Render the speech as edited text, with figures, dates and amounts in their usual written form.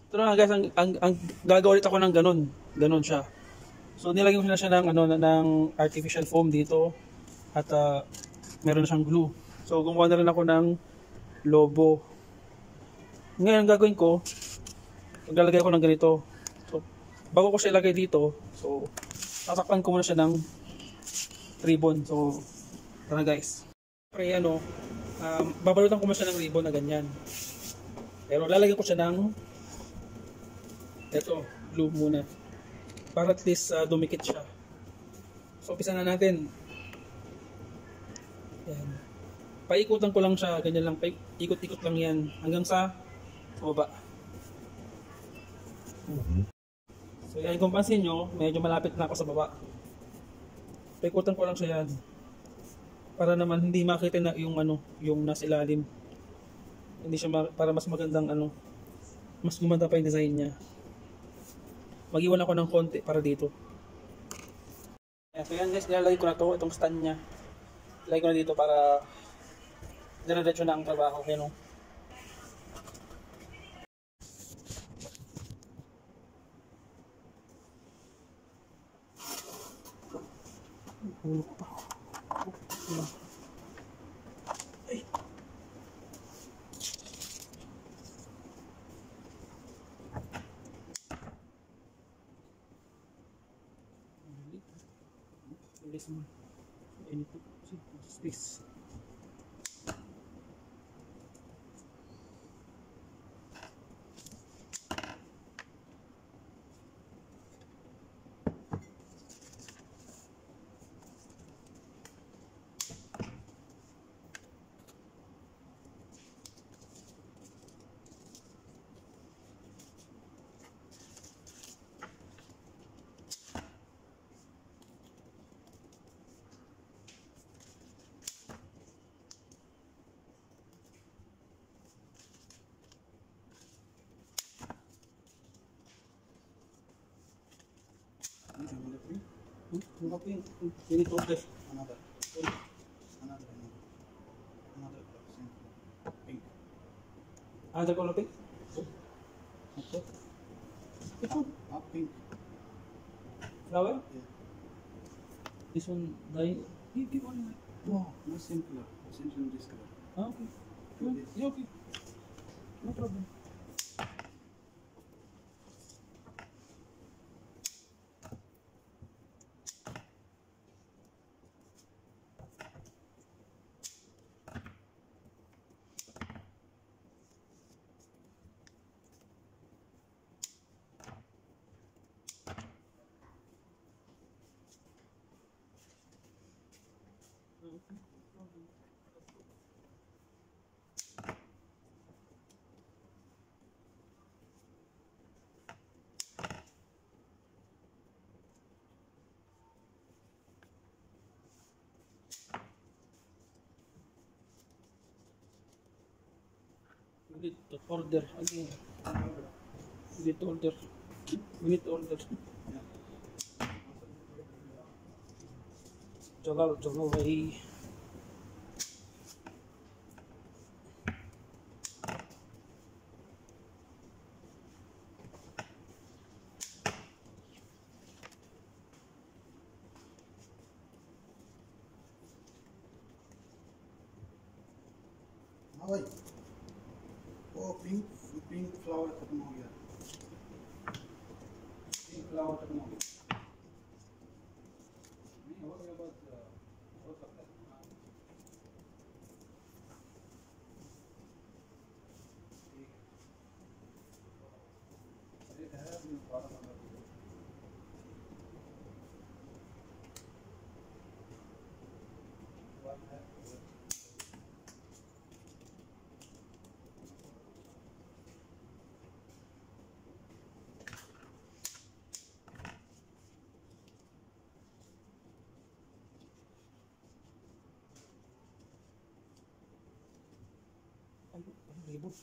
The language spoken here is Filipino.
Ito na nga guys, ang gagawin ako ng ganun siya. So nilagyan ko na siya ng ng artificial foam dito at meron na siyang glue. So gumawa na rin ako ng lobo. Ngayon gagawin ko, maglalagay ako ng ganito. So bago ko siya ilagay dito, so tatakpan ko muna siya ng ribbon. So tara guys. Pre babalutan ko muna siya ng ribbon na ganyan. Pero lalagyan ko siya ng ito, glue muna. Para at least dumikit siya. So umpisa na natin. Yan. Paikutan ko lang siya, ganyan lang, ikot-ikot lang yan hanggang sa baba. So yan, kung pansin nyo, medyo malapit na ako sa baba. Paikutan ko lang siya yan. Para naman hindi makita na yung nasa ilalim. Hindi siya para mas magandang mas gumanda pa yung design niya. Mag-iwan ako ng konti para dito. So yan guys, nilalagay ko na to, itong stand niya. Ilagay ko na dito para dire-diretso na ang trabaho. Yan o. Hulog pa. Ay. Bilis mo. Ito. Space. You need to order another pink. Another color pink? Okay. Which one? Pink. Flower? Yeah. This one, give one. No, no simpler. Essentially this color. Okay. Yeah, okay. No problem. We need to order again. We need to order. We need to order. Joggle away. भाई वो pink flower खत्म हो गया, pink flower खत्म हो गया, नहीं हो गया बस हो सकता है। ठीक है अभी थोड़ा सा Ribut.